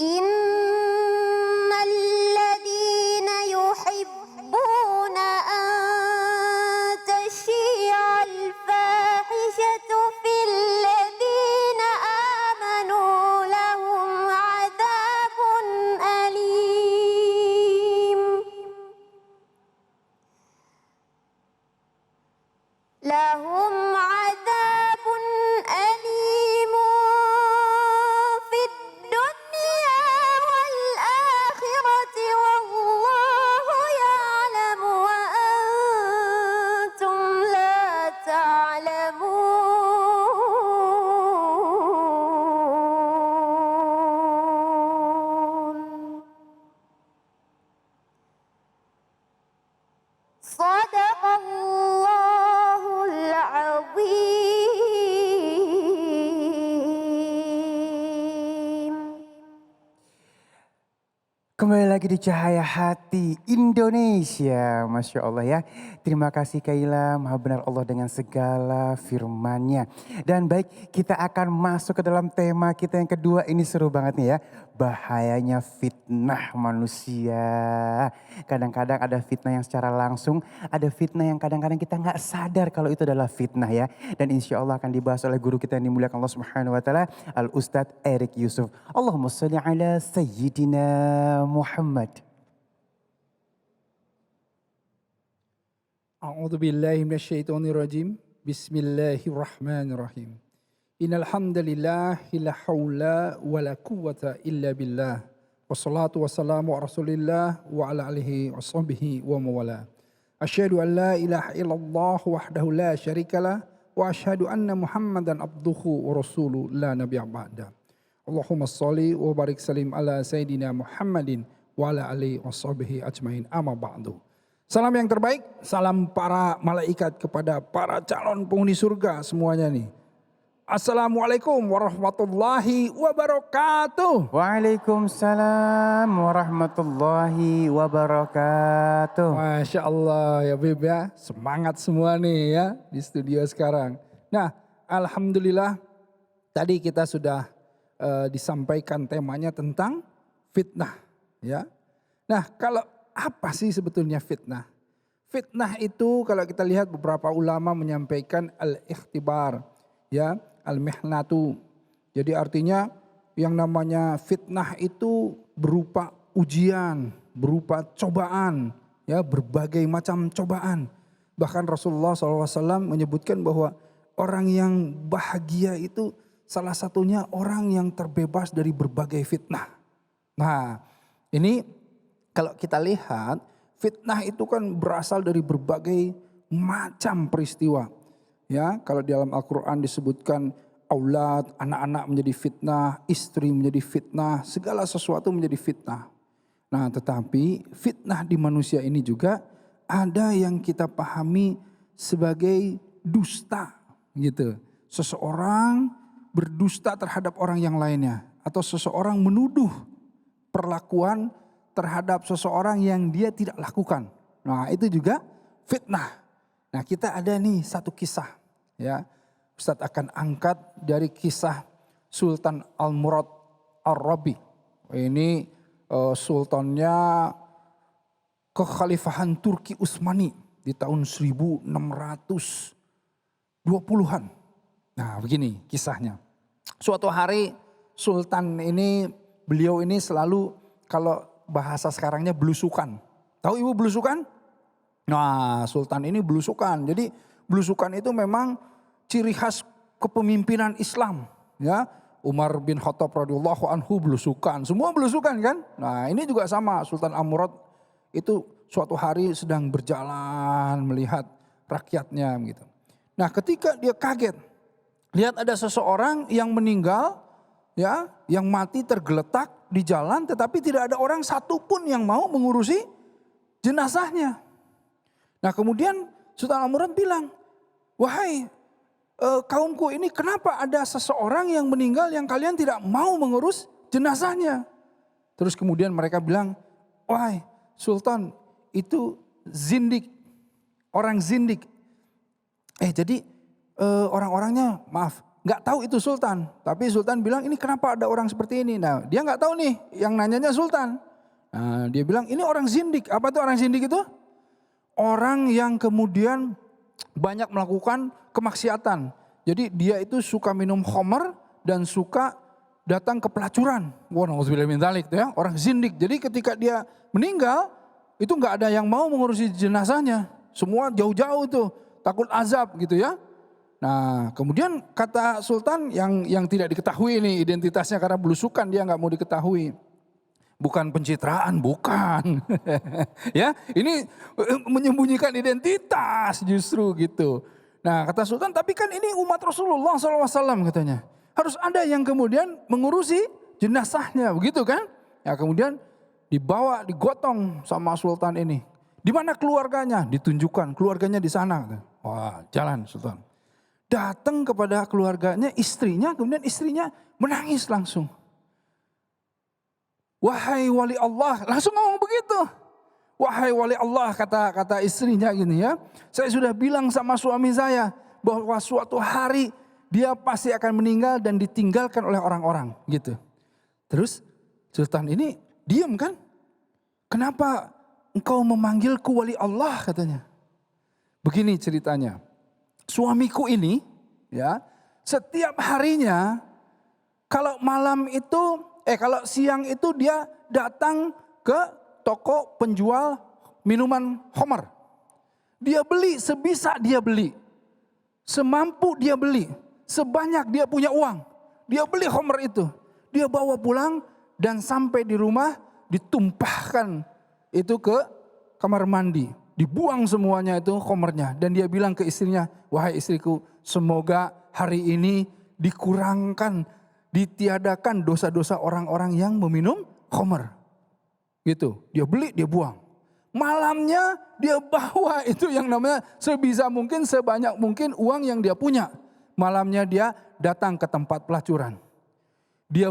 Innal ladzina yuhibbuna an tashi'al fahishatu fil ladzina amanu lahum adzabun alim. Lahum adzabun alim fid dunya wal akhirati wallahu ya'lamu wa antum la ta'lamun. Sadaqallahul azim. Kembali lagi di Cahaya Hati Indonesia. Masya Allah ya. Terima kasih Kaila, maha benar Allah dengan segala firman-Nya. Dan baik, kita akan masuk ke dalam tema kita yang kedua. Ini seru banget nih ya. Bahayanya fitnah manusia. Kadang-kadang ada fitnah yang secara langsung. Ada fitnah yang kadang-kadang kita nggak sadar kalau itu adalah fitnah ya. Dan insya Allah akan dibahas oleh guru kita yang dimuliakan Allah Subhanahu Wa Taala, Al-Ustadz Erik Yusuf. Allahumma sholli ala Sayyidina Muhammad. A'udzu billahi minasyaitonir rajim. Bismillahirrahmanirrahim. Innal hamdalillah la haula wala quwwata illa billah. Wassalatu wassalamu ala Rasulillah wa ala alihi washabbihi wa mawala. Asyhadu an la ilaha illallah wahdahu la syarikalah wa asyhadu anna Muhammadan abduhu wa rasuluhu la nabiyya ba'da. Allahumma sholli wa barik salim ala sayidina Muhammadin wa ala alihi washabbihi ajmain amma ba'du. Salam yang terbaik, salam para malaikat kepada para calon penghuni surga semuanya nih. Assalamualaikum warahmatullahi wabarakatuh. Waalaikumsalam warahmatullahi wabarakatuh. Masya Allah ya Beb ya, semangat semua nih ya di studio sekarang. Nah alhamdulillah tadi kita sudah disampaikan temanya tentang fitnah ya. Nah kalau apa sih sebetulnya fitnah? Fitnah itu kalau kita lihat beberapa ulama menyampaikan al-ikhtibar ya, al-mihnatu. Jadi artinya yang namanya fitnah itu berupa ujian, berupa cobaan ya, berbagai macam cobaan. Bahkan Rasulullah SAW menyebutkan bahwa orang yang bahagia itu salah satunya orang yang terbebas dari berbagai fitnah. Nah ini kalau kita lihat fitnah itu kan berasal dari berbagai macam peristiwa. Ya, kalau di dalam Al-Quran disebutkan aulad, anak-anak menjadi fitnah, istri menjadi fitnah, segala sesuatu menjadi fitnah. Nah tetapi fitnah di manusia ini juga ada yang kita pahami sebagai dusta gitu. Seseorang berdusta terhadap orang yang lainnya. Atau seseorang menuduh perlakuan terhadap seseorang yang dia tidak lakukan. Nah itu juga fitnah. Nah kita ada nih satu kisah ya. Ustadz akan angkat dari kisah Sultan Al-Murad Ar-Rabi. Ini sultannya kekhalifahan Turki Utsmani di tahun 1620-an. Nah begini kisahnya. Suatu hari sultan ini, beliau ini selalu kalau bahasa sekarangnya belusukan. Tahu ibu belusukan? Nah sultan ini belusukan. Jadi belusukan itu memang ciri khas kepemimpinan Islam. Ya, Umar bin Khattab radhiyallahu anhu belusukan. Semua belusukan kan? Nah ini juga sama. Sultan Al-Murad itu suatu hari sedang berjalan melihat rakyatnya gitu. Nah ketika dia kaget. Lihat ada seseorang yang meninggal. Ya, yang mati tergeletak di jalan tetapi tidak ada orang satupun yang mau mengurusi jenazahnya. Nah kemudian Sultan Al-Murad bilang, wahai kaumku ini kenapa ada seseorang yang meninggal yang kalian tidak mau mengurus jenazahnya. Terus kemudian mereka bilang, wahai Sultan itu zindik, orang zindik. Jadi orang-orangnya maaf nggak tahu itu sultan. Tapi sultan bilang ini kenapa ada orang seperti ini. Nah dia nggak tahu nih yang nanyanya sultan. Nah, dia bilang ini orang zindik. Apa tuh orang zindik itu? Orang yang kemudian banyak melakukan kemaksiatan. Jadi dia itu suka minum khamar dan suka datang ke pelacuran. Wah, nauzubillah min dzalik ya, orang zindik. Jadi ketika dia meninggal itu nggak ada yang mau mengurusi jenazahnya. Semua jauh-jauh tuh, takut azab gitu ya. Nah, kemudian kata sultan yang tidak diketahui ini identitasnya karena belusukan dia nggak mau diketahui. Bukan pencitraan, bukan. Ya, ini menyembunyikan identitas justru gitu. Nah, kata sultan, tapi kan ini umat Rasulullah SAW katanya. Harus ada yang kemudian mengurusi jenazahnya, begitu kan? Ya, kemudian dibawa, digotong sama sultan ini. Di mana keluarganya? Ditunjukkan, keluarganya di sana. Wah, jalan sultan. Datang kepada keluarganya, istrinya, kemudian istrinya menangis langsung. Wahai wali Allah, langsung ngomong begitu. Wahai wali Allah, kata istrinya gini ya. Saya sudah bilang sama suami saya bahwa suatu hari dia pasti akan meninggal dan ditinggalkan oleh orang-orang gitu. Terus sultan ini diam kan? Kenapa engkau memanggilku wali Allah katanya. Begini ceritanya. Suamiku ini ya, setiap harinya kalau kalau siang itu dia datang ke toko penjual minuman khamar. Dia beli sebisa dia beli. Semampu dia beli. Sebanyak dia punya uang. Dia beli khamar itu. Dia bawa pulang dan sampai di rumah ditumpahkan itu ke kamar mandi. Dibuang semuanya itu khamarnya. Dan dia bilang ke istrinya, wahai istriku, semoga hari ini dikurangkan, ditiadakan dosa-dosa orang-orang yang meminum khamar. Gitu, dia beli, dia buang. Malamnya dia bawa itu yang namanya sebisa mungkin, sebanyak mungkin uang yang dia punya. Malamnya dia datang ke tempat pelacuran. Dia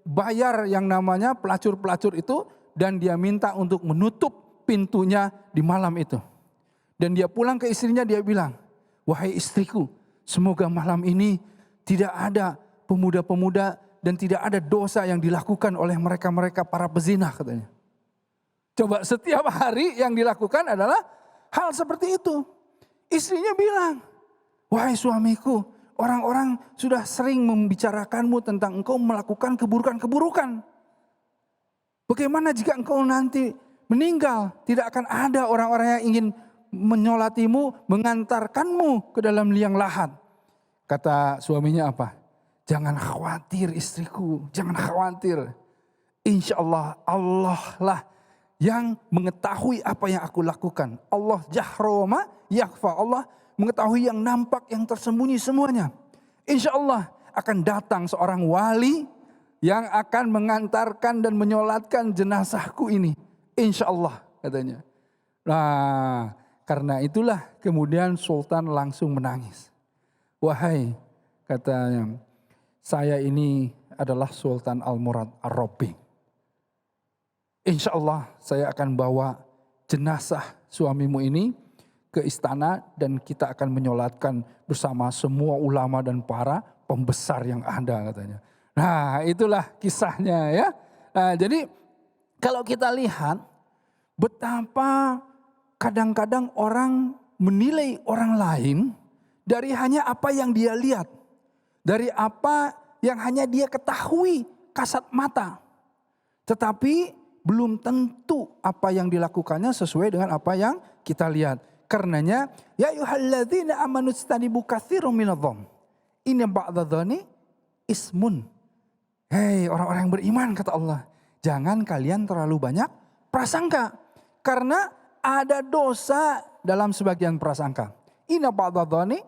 bayar yang namanya pelacur-pelacur itu dan dia minta untuk menutup pintunya di malam itu. Dan dia pulang ke istrinya, dia bilang, wahai istriku, semoga malam ini tidak ada pemuda-pemuda dan tidak ada dosa yang dilakukan oleh mereka-mereka para pezina katanya. Coba setiap hari yang dilakukan adalah hal seperti itu. Istrinya bilang, wahai suamiku, orang-orang sudah sering membicarakanmu tentang engkau melakukan keburukan-keburukan. Bagaimana jika engkau nanti meninggal? Tidak akan ada orang-orang yang ingin menyolatimu, mengantarkanmu ke dalam liang lahat. Kata suaminya apa? Jangan khawatir istriku, jangan khawatir. Insya Allah, Allah lah yang mengetahui apa yang aku lakukan. Allah jahroma yakhfa. Allah mengetahui yang nampak, yang tersembunyi semuanya. Insya Allah akan datang seorang wali yang akan mengantarkan dan menyolatkan jenazahku ini. Insya Allah katanya. Nah karena itulah kemudian sultan langsung menangis. Wahai katanya, saya ini adalah Sultan Al-Murad Ar-Rabi. Insya Allah saya akan bawa jenazah suamimu ini ke istana dan kita akan menyolatkan bersama semua ulama dan para pembesar yang ada katanya. Nah itulah kisahnya ya. Nah, jadi kalau kita lihat betapa kadang-kadang orang menilai orang lain dari hanya apa yang dia lihat. Dari apa yang hanya dia ketahui kasat mata. Tetapi belum tentu apa yang dilakukannya sesuai dengan apa yang kita lihat. Karenanya, ya ayyuhalladzina amanu istanibu katsiran minadh-dhonn. Inna ba'dadh-dhonni ismun. Hei orang-orang yang beriman kata Allah. Jangan kalian terlalu banyak prasangka. Karena ada dosa dalam sebagian prasangka. Inna ba'dadh-dhonni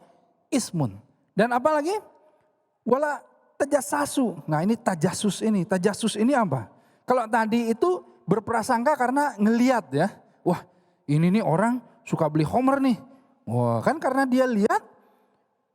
ismun. Dan apa lagi? Wala tajassasu. Nah ini tajasus ini. Tajasus ini apa? Kalau tadi itu berprasangka karena ngelihat ya. Wah ini nih orang suka beli khamar nih. Wah kan karena dia lihat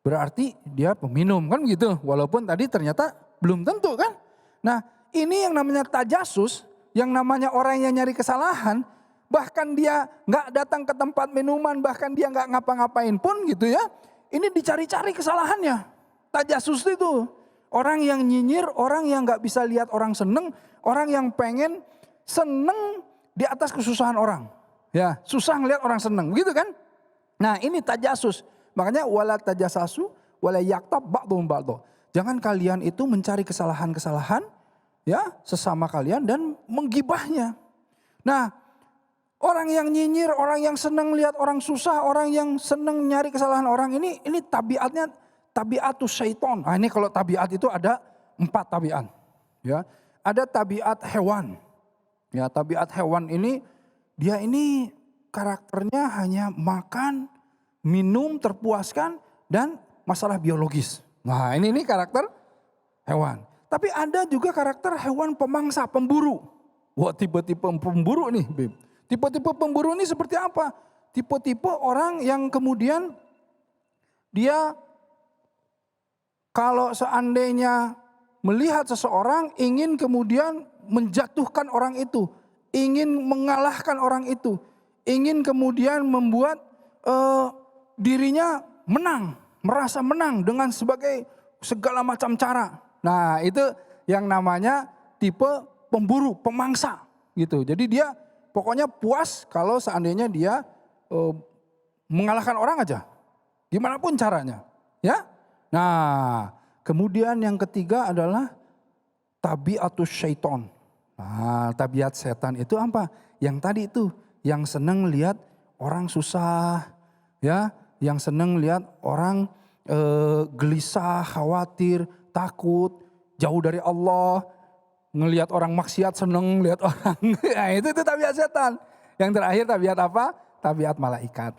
berarti dia peminum kan gitu. Walaupun tadi ternyata belum tentu kan. Nah ini yang namanya tajasus. Yang namanya orang yang nyari kesalahan. Bahkan dia gak datang ke tempat minuman. Bahkan dia gak ngapa-ngapain pun gitu ya. Ini dicari-cari kesalahannya. Tajasus itu orang yang nyinyir, orang yang gak bisa lihat orang seneng, orang yang pengen seneng di atas kesusahan orang. Ya, susah ngelihat orang seneng, begitu kan? Nah, ini tajasus. Makanya wala tajasasu wala yaktab ba'dhum ba'dha. Jangan kalian itu mencari kesalahan-kesalahan ya sesama kalian dan menggibahnya. Nah, orang yang nyinyir, orang yang senang lihat orang susah, orang yang senang nyari kesalahan orang ini tabiatnya tabiatus syaiton. Nah, ini kalau tabiat itu ada 4 tabiat. Ya, ada tabiat hewan. Ya, tabiat hewan ini dia ini karakternya hanya makan, minum, terpuaskan dan masalah biologis. Nah, ini karakter hewan. Tapi ada juga karakter hewan pemangsa, pemburu. Wah, tipe-tipe pemburu nih, Bib. Tipe-tipe pemburu ini seperti apa? Tipe-tipe orang yang kemudian dia kalau seandainya melihat seseorang ingin kemudian menjatuhkan orang itu, ingin mengalahkan orang itu, ingin kemudian membuat dirinya menang, merasa menang dengan sebagai segala macam cara. Nah, itu yang namanya tipe pemburu, pemangsa gitu. Jadi dia pokoknya puas kalau seandainya dia mengalahkan orang aja, gimana pun caranya, ya. Nah, kemudian yang ketiga adalah tabiatus syaiton. Nah, tabiat setan itu apa? Yang tadi itu, yang senang lihat orang susah, ya, yang senang lihat orang gelisah, khawatir, takut, jauh dari Allah, ngelihat orang maksiat seneng lihat orang. Nah, itu tabiat setan. Yang terakhir tabiat apa? Tabiat malaikat.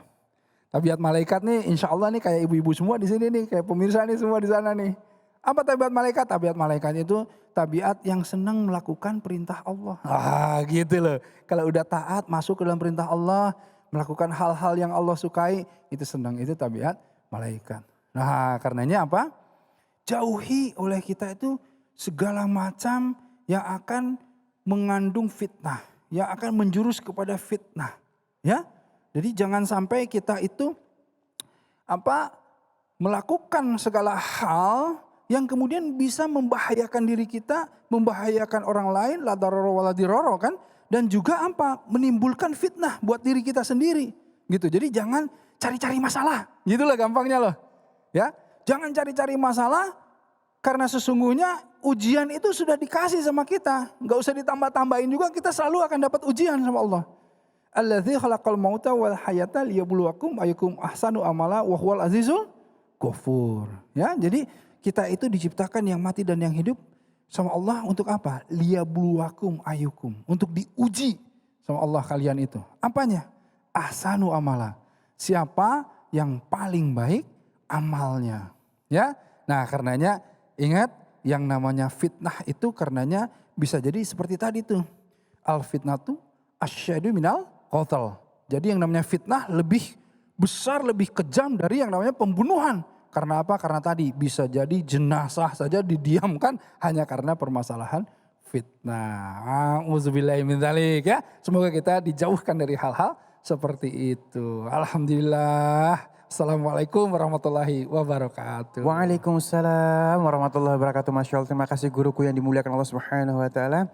Tabiat malaikat nih insya Allah nih kayak ibu-ibu semua di sini nih, kayak pemirsa nih semua di sana nih. Apa tabiat malaikat? Tabiat malaikat itu tabiat yang senang melakukan perintah Allah. Ah, gitu loh. Kalau udah taat masuk ke dalam perintah Allah, melakukan hal-hal yang Allah sukai, itu senang, itu tabiat malaikat. Nah, karenanya apa? Jauhi oleh kita itu segala macam yang akan mengandung fitnah, yang akan menjurus kepada fitnah, ya. Jadi jangan sampai kita itu melakukan segala hal yang kemudian bisa membahayakan diri kita, membahayakan orang lain, la darara wala dirara kan, dan juga menimbulkan fitnah buat diri kita sendiri, gitu. Jadi jangan cari-cari masalah, gitulah gampangnya loh, ya. Jangan cari-cari masalah karena sesungguhnya ujian itu sudah dikasih sama kita, nggak usah ditambah-tambahin juga, kita selalu akan dapat ujian sama Allah. Alladzi khalaqal mauta wal hayata liyabluwakum ayyukum ahsanu amala wa huwal azizul ghafur. Ya, jadi kita itu diciptakan yang mati dan yang hidup sama Allah untuk apa? Liyabluwakum ayyukum, untuk diuji sama Allah kalian itu. Apanya? Ahsanu amala. Siapa yang paling baik amalnya. Ya. Nah, karenanya ingat yang namanya fitnah itu karenanya bisa jadi seperti tadi tuh. Al fitnatu asyadu minal qatl. Jadi yang namanya fitnah lebih besar, lebih kejam dari yang namanya pembunuhan. Karena apa? Karena tadi bisa jadi jenazah saja didiamkan hanya karena permasalahan fitnah. Auzubillahi min dzalik ya. Semoga kita dijauhkan dari hal-hal seperti itu. Alhamdulillah. Assalamualaikum warahmatullahi wabarakatuh. Waalaikumsalam warahmatullahi wabarakatuh. Masya Allah, terima kasih guruku yang dimuliakan Allah Subhanahu Wa Taala.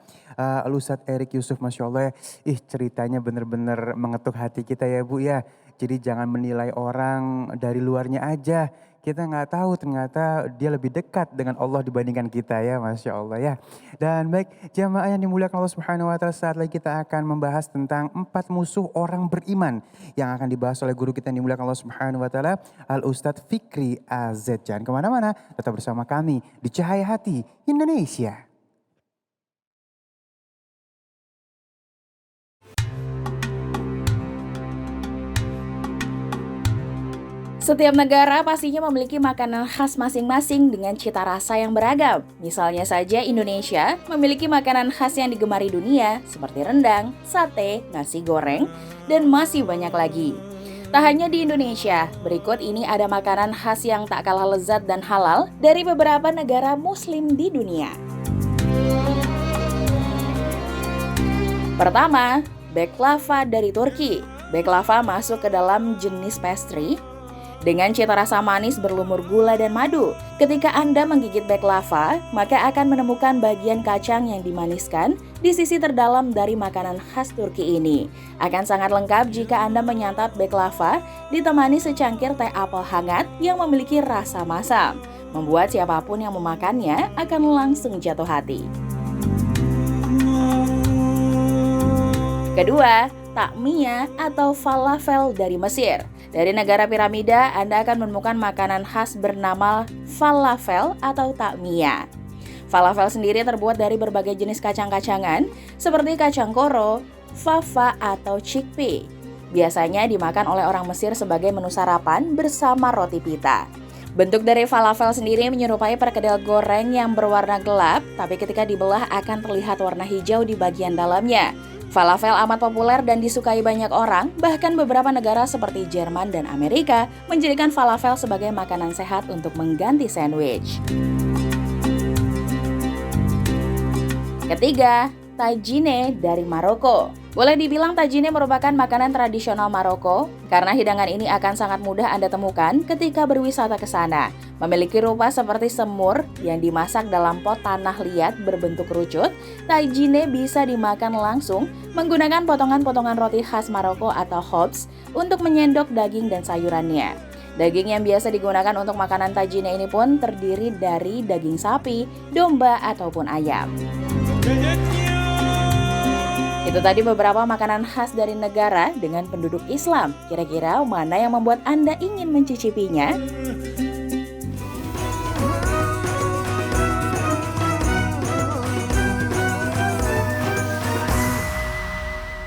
Al-Ustadz Erik Yusuf, Masya Allah ya. Ceritanya benar-benar mengetuk hati kita ya Bu ya. Jadi jangan menilai orang dari luarnya aja. Kita nggak tahu ternyata dia lebih dekat dengan Allah dibandingkan kita ya, Masya Allah ya. Dan baik jamaah yang dimuliakan Allah Subhanahu Wa Taala, saat lagi kita akan membahas tentang 4 musuh orang beriman yang akan dibahas oleh guru kita yang dimuliakan Allah Subhanahu Wa Taala, Al-Ustadz Fikri AZ. Jangan kemana-mana, tetap bersama kami di Cahaya Hati Indonesia. Setiap negara pastinya memiliki makanan khas masing-masing dengan cita rasa yang beragam. Misalnya saja Indonesia memiliki makanan khas yang digemari dunia seperti rendang, sate, nasi goreng, dan masih banyak lagi. Tak hanya di Indonesia, berikut ini ada makanan khas yang tak kalah lezat dan halal dari beberapa negara muslim di dunia. Pertama, baklava dari Turki. Baklava masuk ke dalam jenis pastry dengan cita rasa manis berlumur gula dan madu. Ketika Anda menggigit baklava, maka akan menemukan bagian kacang yang dimaniskan di sisi terdalam dari makanan khas Turki ini. Akan sangat lengkap jika Anda menyantap baklava ditemani secangkir teh apel hangat yang memiliki rasa masam, membuat siapapun yang memakannya akan langsung jatuh hati. Kedua, takmiyah atau falafel dari Mesir. Dari negara piramida, Anda akan menemukan makanan khas bernama falafel atau takmiyah. Falafel sendiri terbuat dari berbagai jenis kacang-kacangan seperti kacang koro, fava atau chickpea. Biasanya dimakan oleh orang Mesir sebagai menu sarapan bersama roti pita. Bentuk dari falafel sendiri menyerupai perkedel goreng yang berwarna gelap, tapi ketika dibelah akan terlihat warna hijau di bagian dalamnya. Falafel amat populer dan disukai banyak orang, bahkan beberapa negara seperti Jerman dan Amerika menjadikan falafel sebagai makanan sehat untuk mengganti sandwich. Ketiga, tagine dari Maroko. Boleh dibilang tagine merupakan makanan tradisional Maroko karena hidangan ini akan sangat mudah Anda temukan ketika berwisata ke sana. Memiliki rupa seperti semur yang dimasak dalam pot tanah liat berbentuk kerucut, tagine bisa dimakan langsung menggunakan potongan-potongan roti khas Maroko atau khobz untuk menyendok daging dan sayurannya. Daging yang biasa digunakan untuk makanan tagine ini pun terdiri dari daging sapi, domba, ataupun ayam. Itu tadi beberapa makanan khas dari negara dengan penduduk Islam. Kira-kira mana yang membuat Anda ingin mencicipinya?